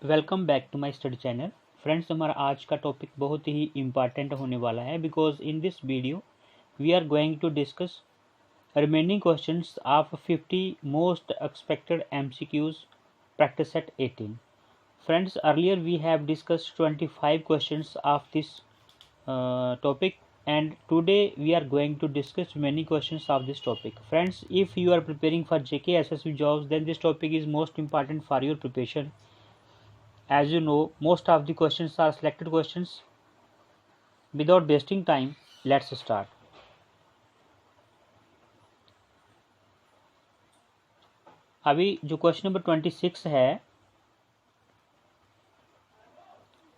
Welcome back to my study channel. Friends, हमारा आज का टॉपिक बहुत ही इम्पॉर्टेंट होने वाला है because in this video we are going to discuss remaining questions of 50 most expected MCQs practice set 18. Friends, earlier we have discussed 25 questions of this topic, and today we are going to discuss many questions of this topic. Friends, if you are preparing for JK SSB jobs, then this topic is most important for your preparation. As you know, most of the questions are selected questions. Without wasting time, let's start. अभी जो question number 26 है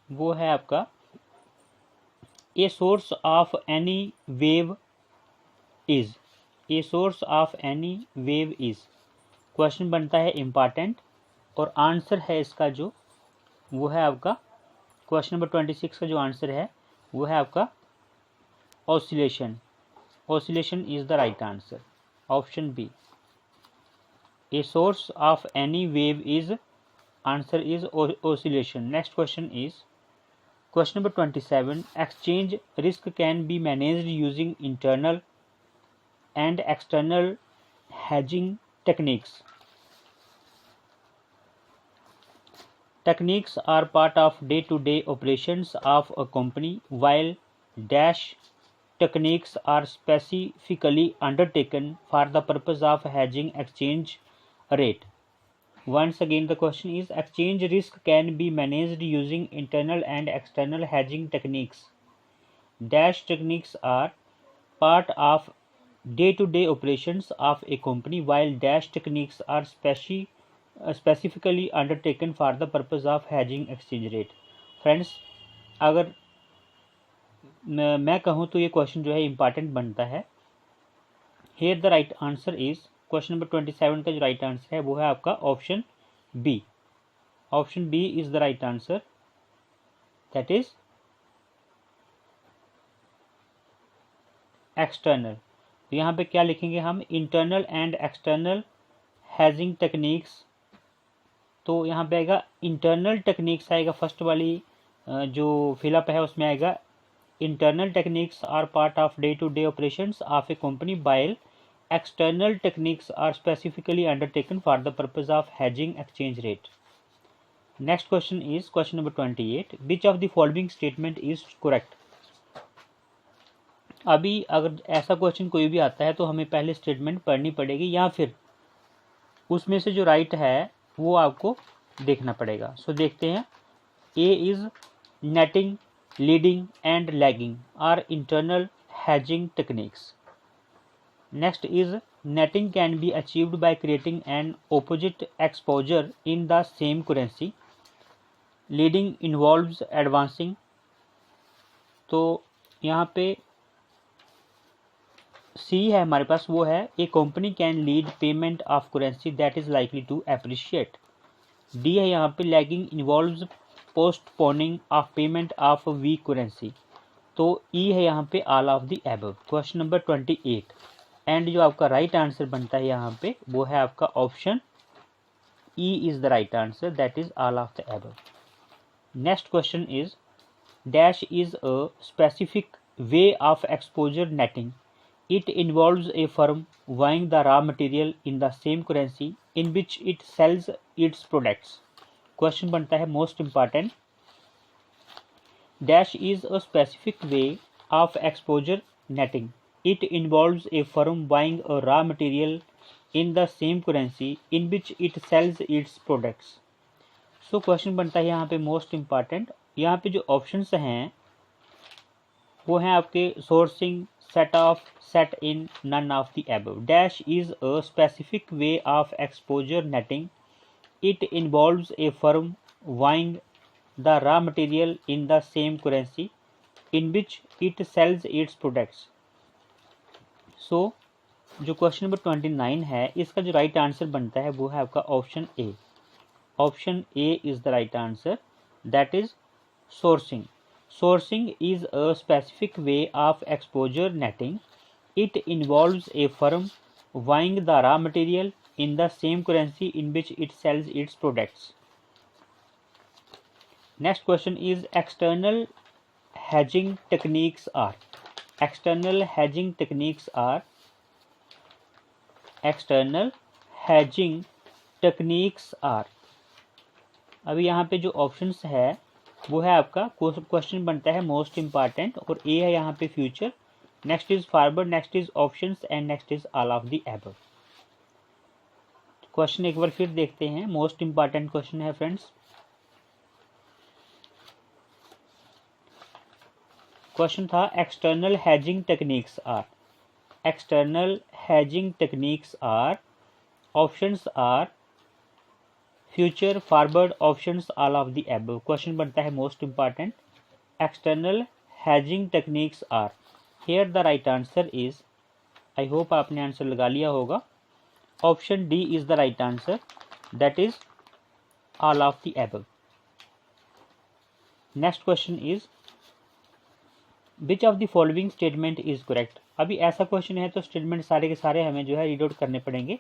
वो है आपका ए source of any wave is. A source of any wave is question बनता है important, और answer है इसका जो वो है आपका क्वेश्चन नंबर 26 का जो आंसर है वो है आपका oscillation. Oscillation is the right answer, option B. A source of any wave is, answer is oscillation. Next question is question number 27. Exchange risk can be managed using internal and external hedging techniques. Techniques are part of day-to-day operations of a company, while dash techniques are specifically undertaken for the purpose of hedging exchange rate. Once again, the question is exchange risk can be managed using internal and external hedging techniques. Dash techniques are part of day-to-day operations of a company, while dash techniques are specifically undertaken for the purpose of hedging exchange rate. Friends, अगर मैं कहूँ तो ये question जो है important बनता है। Here the right answer is, question number 27 का जो राइट आंसर है वो है आपका option B. Option B is the right answer, that is external. तो यहाँ पे क्या लिखेंगे हम, internal and external hedging techniques. तो यहाँ पे आएगा इंटरनल टेक्निक्स, आएगा फर्स्ट वाली जो फिलअप है उसमें आएगा internal techniques are part of day to day operations of a company, while external techniques are specifically undertaken for the purpose of hedging exchange rate. Next question is question number 28. Which of the following statement is correct? अभी अगर ऐसा question कोई भी आता है तो हमें पहले स्टेटमेंट पढ़नी पड़ेगी या फिर उसमें से जो राइट है वो आपको देखना पड़ेगा। सो देखते हैं। A is netting, leading and lagging are internal hedging techniques. Next is netting can be achieved by creating an opposite exposure in the same currency. Leading involves advancing. तो यहाँ पे सी है हमारे पास, वो है a company can lead payment of currency that is likely to appreciate. D है यहाँ पे lagging involves postponing of payment of weak currency. तो ई है यहाँ पे all of the above. Question number 28 and जो आपका राइट आंसर बनता है यहाँ पे वो है आपका option E is the right answer, that is all of the above. Next question is dash is a specific way of exposure netting. It involves a firm buying the raw material in the same currency in which it sells its products. Question बनता है most important, dash is a specific way of exposure netting. It involves a firm buying a raw material in the same currency in which it sells its products. So question बनता है यहाँ पे most important, यहाँ पे जो options हैं वो हैं आपके sourcing, set off, set in, none of the above. Dash is a specific way of exposure netting. It involves a firm buying the raw material in the same currency in which it sells its products. So जो question number 29 है इसका जो right answer बनता है वो है आपका option A. Option A is the right answer, that is sourcing. Sourcing is a specific way of exposure netting. It involves a firm buying the raw material in the same currency in which it sells its products. Next question is external hedging techniques are external hedging techniques are external hedging techniques are अभी यहाँ पे जो options है वो है आपका question बनता है मोस्ट इम्पॉर्टेंट और ए है यहाँ पे future, next is forward, next is options and next is all of the above. Question एक बार फिर देखते हैं, मोस्ट इम्पॉर्टेंट क्वेश्चन है फ्रेंड्स। क्वेश्चन था external hedging techniques are, external hedging techniques are, options are future, forward, options all of the above. Question बनता है most important, external hedging techniques are. Here the right answer is, I hope आपने answer लगा लिया होगा, option D is the right answer, that is all of the above. Next question is which of the following statement is correct. अभी ऐसा question है तो statement सारे के सारे हमें जो है रीड आउट करने पड़ेंगे।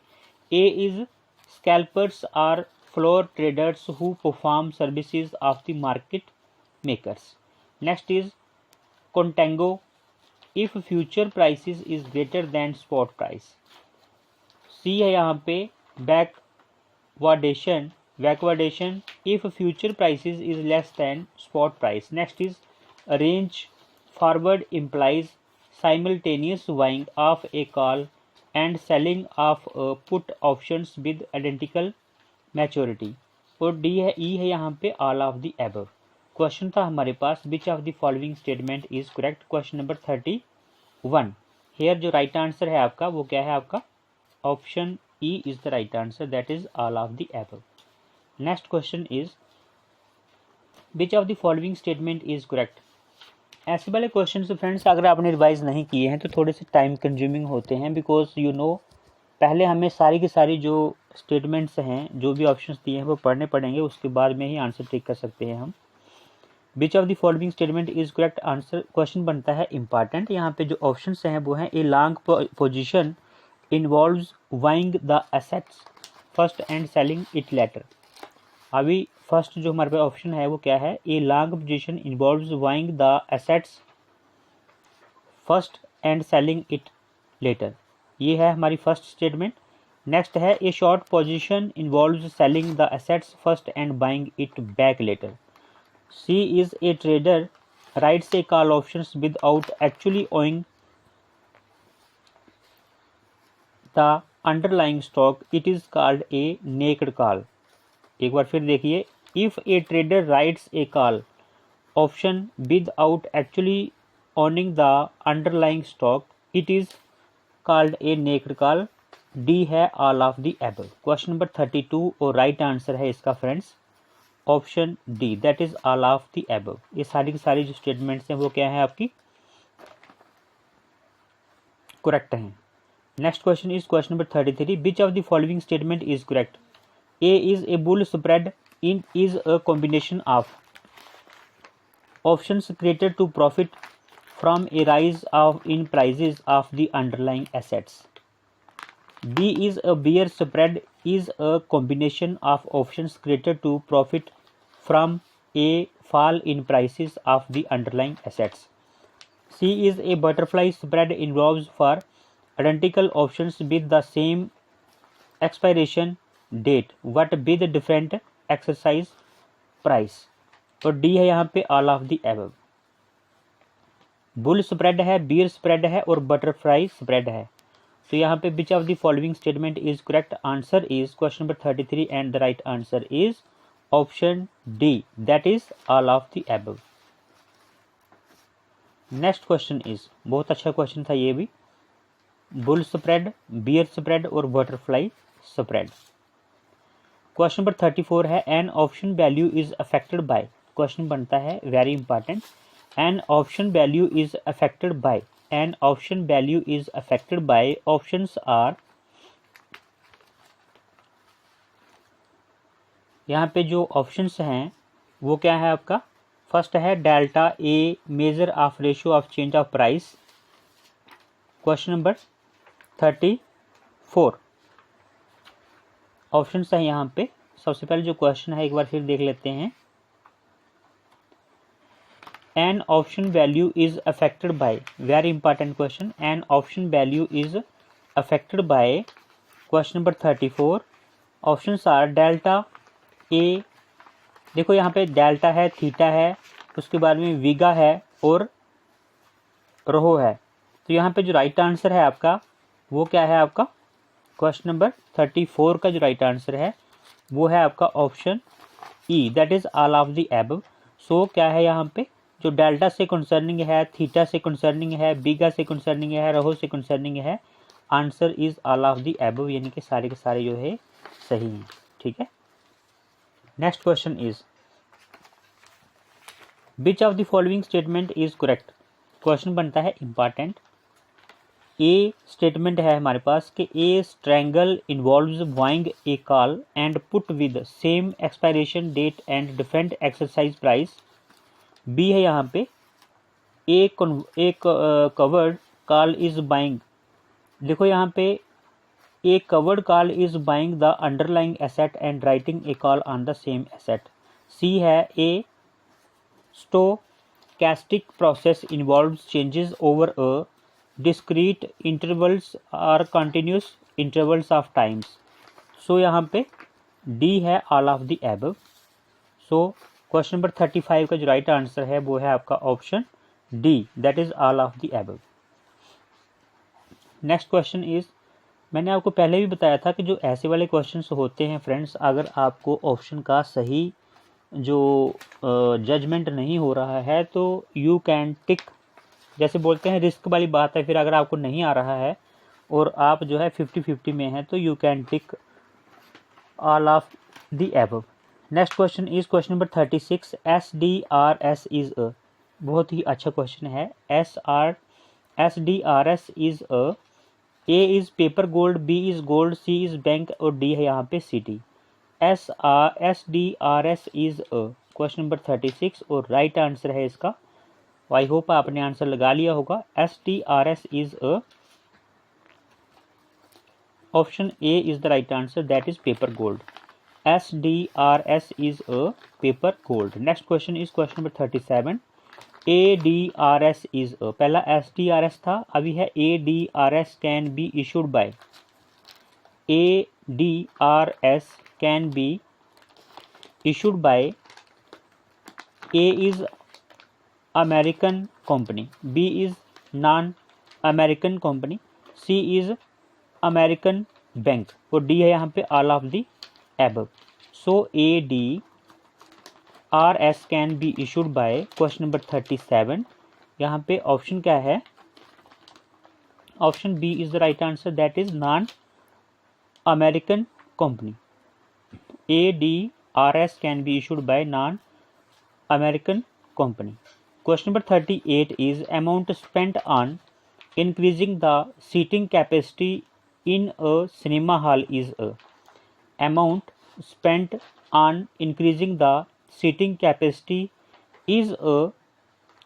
A is scalpers are floor traders who perform services of the market makers. Next is contango if future prices is greater than spot price। C है यहाँ पे backwardation if future prices is less than spot price। next is range forward implies simultaneous buying of a call and selling of a put options with identical maturity। और D है E है यहाँ पे all of the above। Question था हमारे पास which of the following statement is correct, question number 31। Here जो right answer है आपका वो क्या है, आपका option E is the right answer, that is all of the above. Next question is which of the following statement is correct. ऐसे वाले question friends अगर आपने रिवाइज नहीं किए हैं तो थोड़े से टाइम कंज्यूमिंग होते हैं, बिकॉज यू नो पहले हमें सारी की सारी जो स्टेटमेंट्स हैं, जो भी ऑप्शंस दिए हैं वो पढ़ने पड़ेंगे, उसके बाद में ही आंसर टिक कर सकते हैं हम। विच of the following statement is correct answer, question बनता है इंपॉर्टेंट। यहाँ पे जो ऑप्शंस हैं वो हैं a long position involves buying the assets first and selling it later. अभी फर्स्ट जो हमारे पास ऑप्शन है वो क्या है, a long position involves buying the assets first and selling it later, ये है हमारी फर्स्ट स्टेटमेंट। नेक्स्ट है ए short position involves selling the assets first and buying it back later. C is a trader writes a call options without actually owning the underlying stock, it is called a naked call। एक बार फिर देखिए, if a trader writes a call option without actually owning the underlying stock, it is called a naked call। D है all of the above। Question number 32 और right answer है इसका friends option D, that is all of the above. ये सारी की सारी जो statements हैं वो क्या है आपकी करेक्ट हैं। Next question is question number 33, which of the following statement is correct. A is a bull spread in is a combination of options created to profit from a rise of in prices of the underlying assets. B is a bear spread is a combination of options created to profit from a fall in prices of the underlying assets। C is a butterfly spread involves for identical options with the same expiration date but with different exercise price। और D है यहाँ पे all of the above। Bull spread है, beer spread है और butterfly spread है। तो यहाँ पे विच of the following statement is correct answer is question number 33 and the right answer is option D, that is all of the above. Next question is, बहुत अच्छा question था ये भी, बुल स्प्रेड, बियर स्प्रेड और butterfly spread. Question number 34 है N option value is affected by. Question बनता है very important, N option value is affected bye, an option value is affected by options are, यहाँ पे जो options हैं वो क्या है आपका, फर्स्ट है delta A measure of ratio of change of price. Question number 34 options है यहाँ पे। सबसे पहले जो क्वेश्चन है एक बार फिर देख लेते हैं, an option value is affected by, very important question, an option value is affected by, question number 34, options are delta A, देखो यहाँ पे डेल्टा है, थीटा है, उसके बाद में वीगा है और रोहो है। तो यहाँ पे जो राइट आंसर है आपका वो क्या है, आपका क्वेश्चन नंबर 34 का जो राइट आंसर है वो है आपका option E, that is all of the above. So क्या है यहाँ पे, जो डेल्टा से कंसर्निंग है, थीटा से कंसर्निंग है, बीगा से कंसर्निंग है, रोहो से कंसर्निंग है, answer is all of the above, यानी कि सारे के सारे जो है सही हैं। ठीक है, next question is which of the following statement is correct. Question बनता है इंपॉर्टेंट। ए स्टेटमेंट है हमारे पास कि a strangle involves buying a call and put with same expiration date and different exercise price. B है यहाँ पे a covered call is buying, देखो यहाँ पे a covered call is buying the underlying asset and writing a call on the same asset. C है ए stochastic process involves changes over a discrete intervals or continuous intervals of times। so यहाँ पे D है all of the above। so question number 35 का जो right answer है वो है आपका option D, that is all of the above। Next question is, मैंने आपको पहले भी बताया था कि जो ऐसे वाले क्वेश्चंस होते हैं फ्रेंड्स, अगर आपको ऑप्शन का सही जो जजमेंट नहीं हो रहा है तो यू कैन टिक, जैसे बोलते हैं रिस्क वाली बात है, फिर अगर आपको नहीं आ रहा है और आप जो है 50-50 में है तो you can tick all of the above. Next question is question number 36, SDRS is a, बहुत ही अच्छा क्वेश्चन है। SDRS is a, A is paper gold, B is gold, C is bank और डी है यहाँ पे city. SDRS is a, question number 36 और right answer है इसका, आई होप आपने आंसर लगा लिया होगा। SDRS is a, option A is the right answer, that is paper gold. SDRS is a paper gold. Next question is question number 37, ADRS is a, पहला SDRS था, अभी है ADRS can be issued by, ADRS can be issued by A is American company, B is non-American company, C is American bank और D है यहाँ पे all of the above। so ADRS can be issued by, question number 37, यहाँ पे option क्या है, option B is the right answer, that is non-American company। ADRS can be issued by non-American company। Question number 38 is amount spent on increasing the seating capacity in a cinema hall is a, amount spent on increasing the seating capacity is a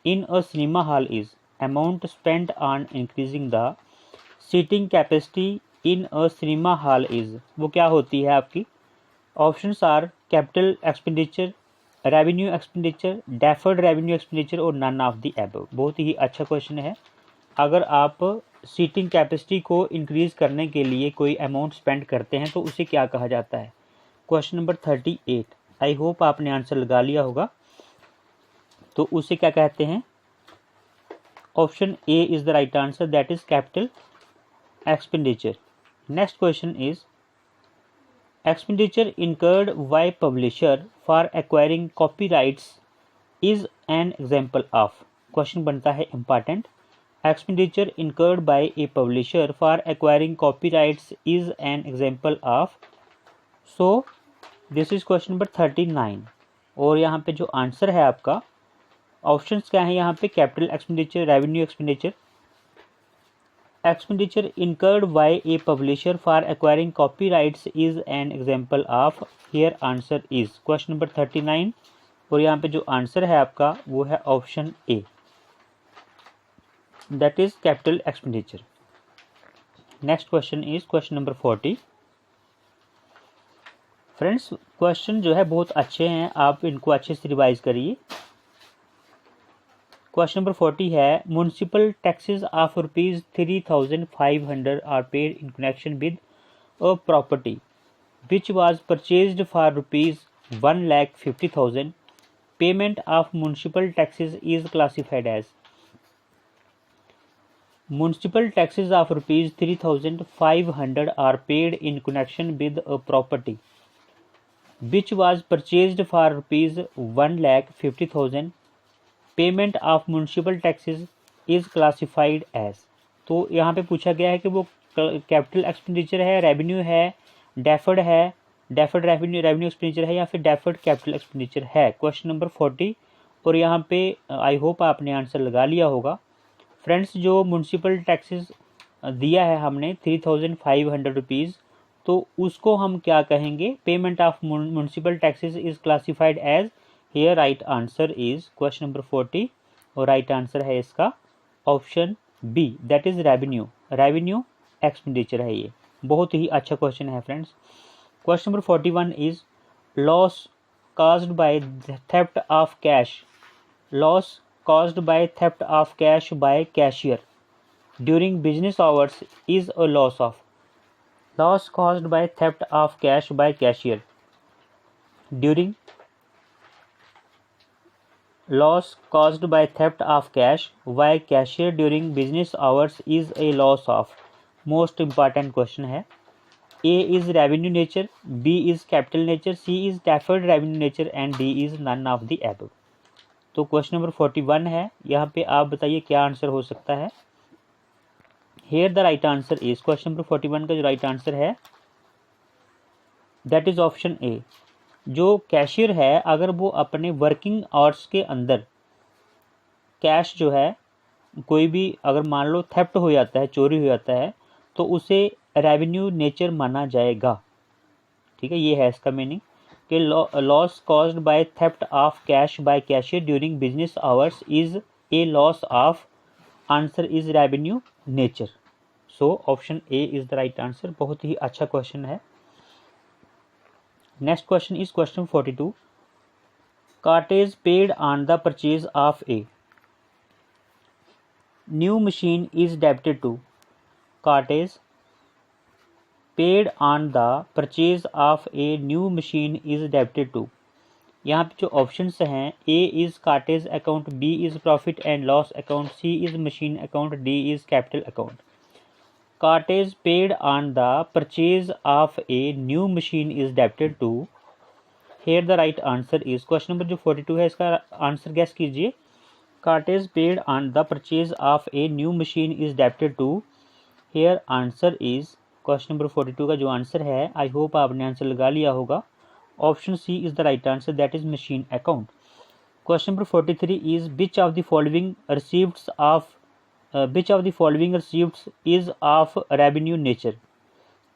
in a cinema hall is, amount spent on increasing the seating capacity in a cinema hall is, वो क्या होती है आपकी, options are capital expenditure, revenue expenditure, deferred revenue expenditure और none of the above. बहुत ही अच्छा question है। अगर आप सीटिंग कैपेसिटी को इंक्रीज करने के लिए कोई अमाउंट स्पेंड करते हैं तो उसे क्या कहा जाता है। क्वेश्चन नंबर 38, आई होप आपने आंसर लगा लिया होगा। तो उसे क्या कहते हैं, option A is the right answer, that is capital expenditure. Next question is expenditure incurred by publisher for acquiring copyrights is an example of, question बनता है important, expenditure incurred by a publisher for acquiring copyrights is an example of, so this is question number 39। और यहाँ पे जो answer है आपका, options क्या है यहाँ पे, capital expenditure, revenue expenditure. Expenditure incurred by a publisher for acquiring copyrights is an example of, here answer is question number 39 और यहाँ पे जो आंसर है आपका वो है option A, that is capital expenditure। Next question is question number 40। Friends question जो है बहुत अच्छे हैं, आप इनको अच्छे से रिवाइज करिए। क्वेश्चन नंबर 40 है municipal taxes of ₹3,500 are paid in connection with a property which was purchased for ₹1,50,000. Payment of municipal taxes is classified as municipal taxes of ₹3,500 are paid in connection with a property which was purchased for ₹1,50,000. Payment of municipal taxes is classified as। तो यहाँ पे पूछा गया है कि वो capital expenditure है, revenue है, डेफर्ड है, डेफर्ड रेवेन्यू एक्सपेंडिचर है या फिर डेफर्ड कैपिटल एक्सपेंडिचर है। क्वेश्चन नंबर 40 और यहाँ पे आई होप आपने आंसर लगा लिया होगा। फ्रेंड्स जो म्युनिसिपल टैक्सेस दिया है हमने ₹3,500, तो उसको हम क्या कहेंगे? Payment of municipal taxes is classified as. Here right answer is question number 40 और राइट आंसर है इसका option B, that is revenue expenditure है। ये बहुत ही अच्छा क्वेश्चन है friends. Question number 41 is loss caused by theft of cash by cashier during business hours is a loss caused by theft of cash by cashier during business hours is a loss of। Most important question है। A is revenue nature, B is capital nature, C is deferred revenue nature and D is none of the above। तो question number 41 है, यहाँ पे आप बताइए क्या answer हो सकता है। Here the right answer is, question number 41 का जो राइट आंसर है दैट इज ऑप्शन ए। जो कैशियर है अगर वो अपने वर्किंग आवर्स के अंदर कैश जो है कोई भी अगर मान लो थेफ्ट हो जाता है, चोरी हो जाता है, तो उसे रेवेन्यू नेचर माना जाएगा। ठीक है, ये है इसका मीनिंग कि loss caused by theft of cash by cashier during business hours is a loss of, answer is revenue nature. So option A is the right answer. बहुत ही अच्छा क्वेश्चन है। Next question is question 42। Cartage paid on the purchase of a new machine is debited to. Cartage paid on the purchase of a new machine is debited to. यहाँ पे जो options हैं, a is cartage account, B is profit and loss account, C is machine account, D is capital account. Cartage paid on the purchase of a new machine is debited to. Here the right answer is, question number जो 42 है इसका answer guess कीजिए। Cartage paid on the purchase of a new machine is debited to. Here answer is, question number 42 का जो answer है, आई hope आपने answer लगा लिया होगा। Option C is the right answer, that is machine account. Question number 43 is which of the following receipts is of revenue nature.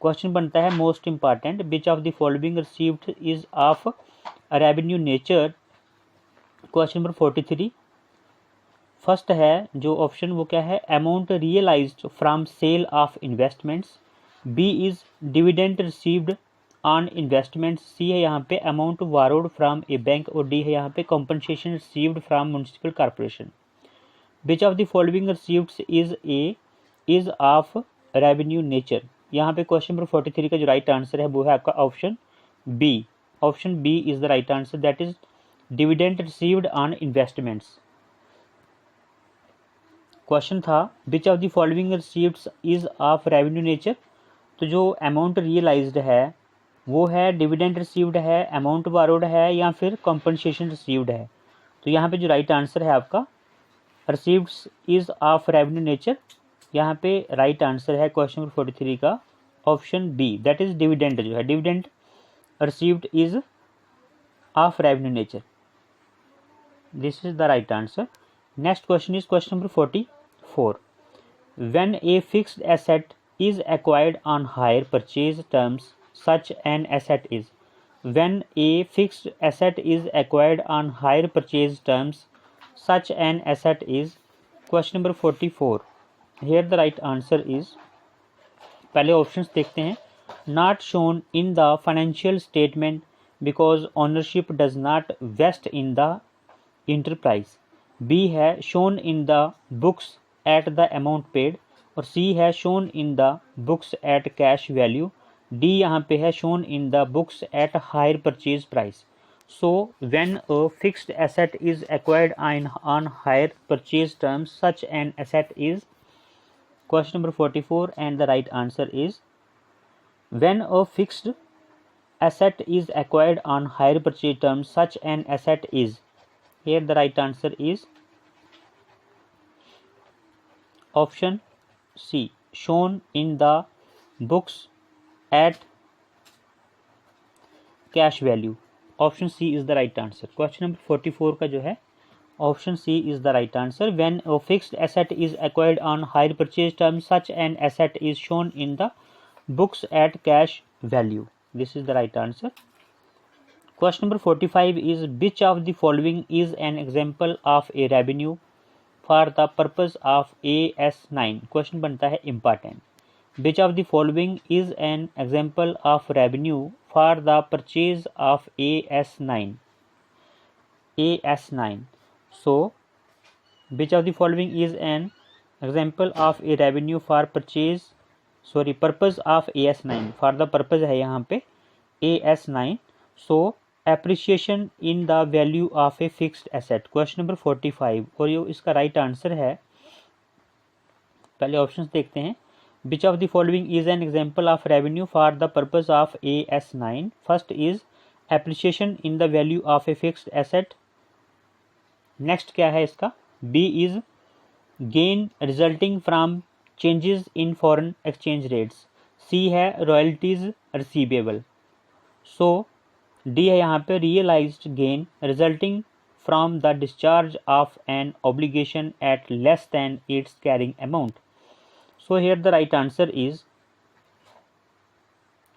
Question बनता है most important, which of the following received is of revenue nature. Question number 43 first है जो option वो क्या है, amount realised from sale of investments, B is dividend received on investments, C है यहाँ पे amount borrowed from A bank और D है यहाँ पे compensation received from municipal corporation. Which of the following receipts is of revenue nature. यहाँ पे question number 43 का जो राइट आंसर है वो है आपका option B. Option B is the right answer, that is dividend received on investments. Question था which of the following receipts is of revenue nature. तो जो अमाउंट रियलाइज्ड है वो है डिविडेंड रिसीव्ड है, अमाउंट बारोड है या फिर कॉम्पनसेशन रिसीव्ड है। तो यहाँ पे जो राइट आंसर है आपका received is of revenue nature. यहाँ पे राइट आंसर है क्वेश्चन नंबर 43 का option B, that is dividend जो है, dividend received is of revenue nature. This is the right answer. Next question is question number 44। When a fixed asset is acquired on hire purchase terms, such an asset is। When a fixed asset is acquired on hire purchase terms, such an asset is। Question number 44। Here the right answer is, पहले options देखते हैं। Not shown in the financial statement because ownership does not vest in the enterprise। B है shown in the books at the amount paid, और C है shown in the books at cash value, D यहाँ पे है shown in the books at hire purchase price. So when a fixed asset is acquired on hire purchase terms such an asset is. Question number 44 and the right answer is when a fixed asset is acquired on higher purchase terms such an asset is. Here the right answer is option C, shown in the books at cash value. Option C is the right answer. Question number 44 का जो है option C is the right answer. When a fixed asset is acquired on higher purchase terms such an asset is shown in the books at cash value. This is the right answer. Question number 45 is which of the following is an example of a revenue for the purpose of AS9. Question बनता है important. Which of the following is an example of revenue for the purchase of AS9? AS9. So which of the following is an example of a revenue for purpose of AS9. For the purpose है यहाँ पे AS9. So appreciation in the value of a fixed asset. Question number 45 और ये इसका right answer है. पहले options देखते हैं. Which of the following is an example of revenue for the purpose of AS9? First is appreciation in the value of a fixed asset. Next क्या है इसका? B is gain resulting from changes in foreign exchange rates. C है royalties receivable. So D है यहाँ पे realized gain resulting from the discharge of an obligation at less than its carrying amount. So here the right answer is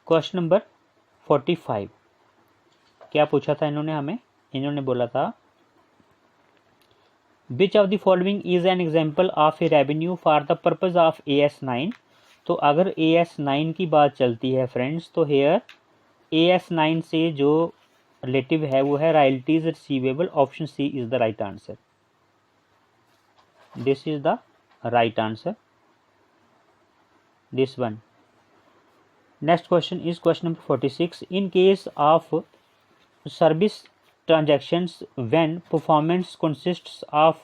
question number 45. क्या पूछा था इन्होंने हमें? इन्होंने बोला था Which of the following is an example of a revenue for the purpose of AS9? तो अगर AS9 की बात चलती है फ्रेंड्स तो here AS9 से जो रिलेटिव है वो है royalties receivable. Option C is the right answer. This is the right answer, this one. Next question is question number 46. In case of service transactions when performance consists of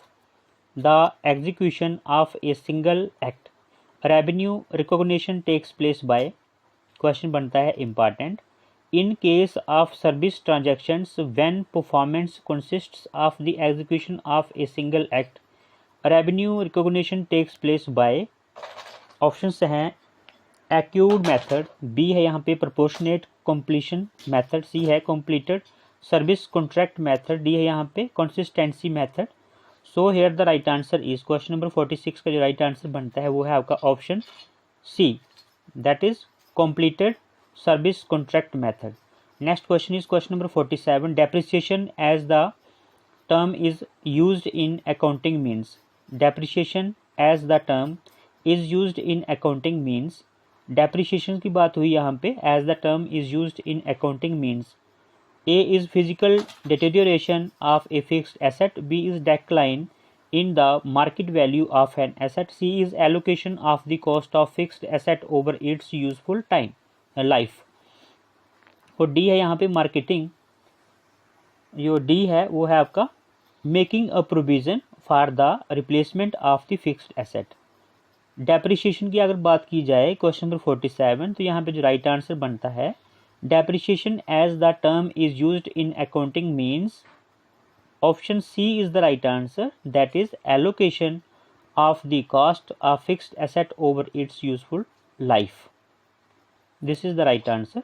the execution of a single act, revenue recognition takes place by. Question बनता है important. In case of service transactions when performance consists of the execution of a single act, revenue recognition takes place by. Options हैं accrued method, B है यहाँ पे proportionate completion method, C है completed service contract method, D है यहाँ पे consistency method. So here the right answer is question number 46 का जो राइट आंसर बनता है वो है आपका option C, that is completed service contract method. Next question is question number 47. Depreciation as the term is used in accounting means. Depreciation as the term is used in accounting means. Depreciation की बात हुई यहाँ पे. As the term is used in accounting means. A is physical deterioration of a fixed asset. B is decline in the market value of an asset. C is allocation of the cost of fixed asset over its useful time life. और D है यहाँ पे marketing. जो D है वो है आपका making a provision for the replacement of the fixed asset. Depreciation की अगर बात की जाए क्वेश्चन नंबर 47 तो यहाँ पे जो राइट आंसर बनता है depreciation as the term is used in accounting means. Option C is the right answer, that is allocation of the cost of fixed asset over its useful life. This is the right answer.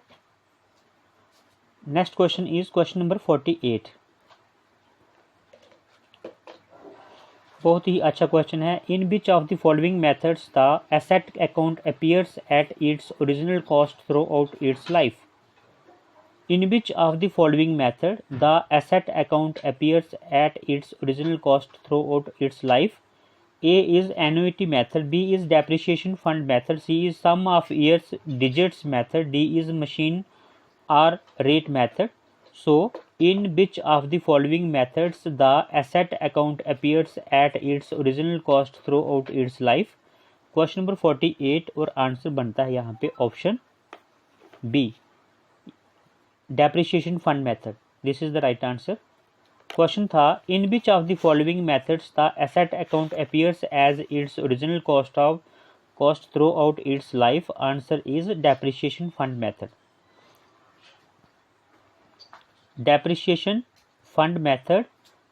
Next question is question number 48. बहुत ही अच्छा question है. In which of the following methods the asset account appears at its original cost throughout its life? In which of the following method the asset account appears at its original cost throughout its life? A is annuity method, B is depreciation fund method, C is sum of years digits method, D is machine or rate method. So In which of the following methods the asset account appears at its original cost throughout its life? Question number 48 और answer बनता है यहाँ पे option B, depreciation fund method. This is the right answer. Question था in which of the following methods the asset account appears as its original cost throughout its life? Answer is depreciation fund method. Depreciation fund method,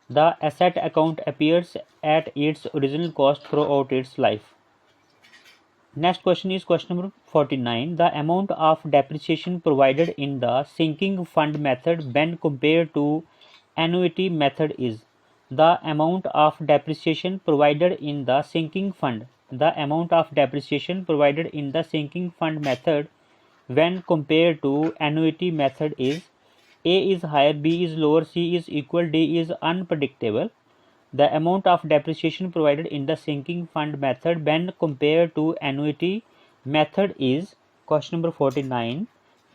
the asset account appears at its original cost throughout its life. Next question is question number 49. The amount of depreciation provided in the sinking fund method when compared to annuity method is? The amount of depreciation provided in the sinking fund. The amount of depreciation provided in the sinking fund method when compared to annuity method is: A is higher, B is lower, C is equal, D is unpredictable. The amount of depreciation provided in the sinking fund method when compared to annuity method is? Question number 49.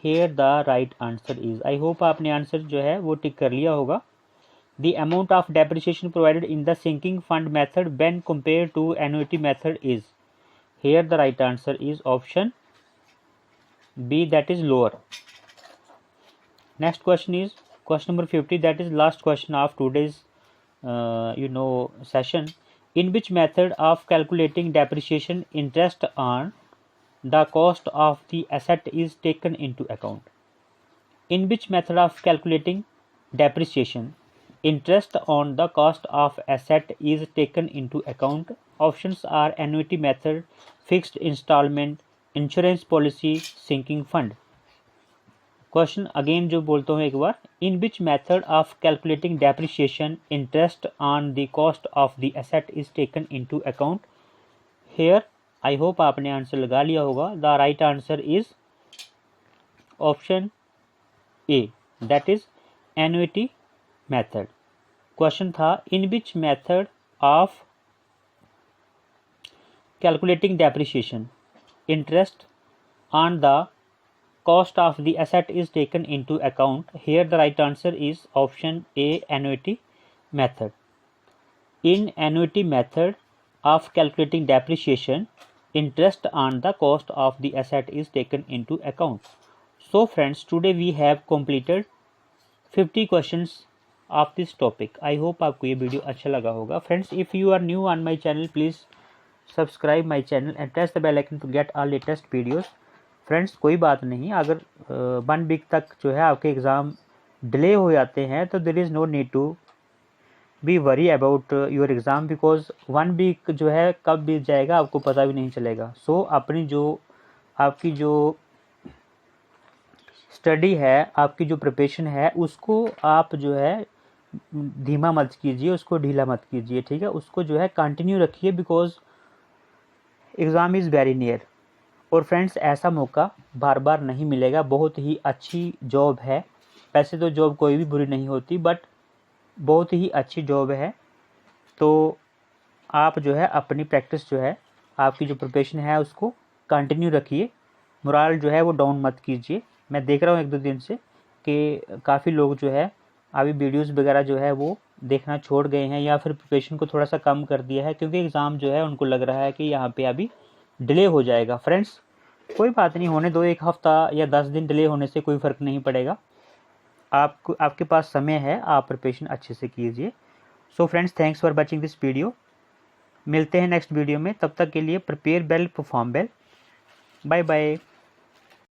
Here the right answer is. I hope आपने answer जो है वो टिक कर लिया होगा। The amount of depreciation provided in the sinking fund method when compared to annuity method is? Here the right answer is option B, that is lower. Next question is question number 50, that is last question of today's session. In which method of calculating depreciation interest on the cost of the asset is taken into account? In which method of calculating depreciation interest on the cost of asset is taken into account? Options are annuity method, fixed installment, insurance policy, sinking fund. Question again जो बोलता हूँ एक बार, in which method of calculating depreciation interest on the cost of the asset is taken into account? Here I hope आपने answer लगा लिया होगा। The right answer is option A, that is annuity method. Question था in which method of calculating depreciation interest on the cost of the asset is taken into account? Here the right answer is option A, annuity method. In annuity method of calculating depreciation, interest on the cost of the asset is taken into account. So friends, today we have completed 50 questions of this topic. I hope आपको ये video अच्छा लगा होगा। Friends, if you are new on my channel, please subscribe my channel and press the bell icon to get all latest videos. Friends कोई बात नहीं, अगर 1 week तक जो है आपके एग्ज़ाम डिले हो जाते हैं तो there is no need to be worry about your exam, because 1 week जो है कब बीत जाएगा आपको पता भी नहीं चलेगा। सो अपनी जो आपकी जो स्टडी है, आपकी जो प्रिपरेशन है, उसको आप जो है धीमा मत कीजिए, उसको ढीला मत कीजिए, ठीक है। उसको जो है कंटिन्यू रखिए, because exam is very near. और फ्रेंड्स ऐसा मौका बार बार नहीं मिलेगा। बहुत ही अच्छी जॉब है, वैसे तो जॉब कोई भी बुरी नहीं होती, बट बहुत ही अच्छी जॉब है। तो आप जो है अपनी प्रैक्टिस जो है, आपकी जो प्रिपरेशन है उसको कंटिन्यू रखिए, मोरल जो है वो डाउन मत कीजिए। मैं देख रहा हूँ 1-2 दिन से कि काफ़ी लोग जो है अभी वीडियोस वगैरह जो है वो देखना छोड़ गए हैं, या फिर प्रिपरेशन को थोड़ा सा कम कर दिया है, क्योंकि एग्ज़ाम जो है उनको लग रहा है कि यहाँ पे अभी डिले हो जाएगा। फ्रेंड्स कोई बात नहीं, होने दो, 1 हफ्ता या 10 दिन डिले होने से कोई फ़र्क नहीं पड़ेगा। आपके पास समय है, आप प्रिपरेशन अच्छे से कीजिए। So friends, thanks for watching this video. मिलते हैं नेक्स्ट वीडियो में, तब तक के लिए prepare well, perform well. Bye bye.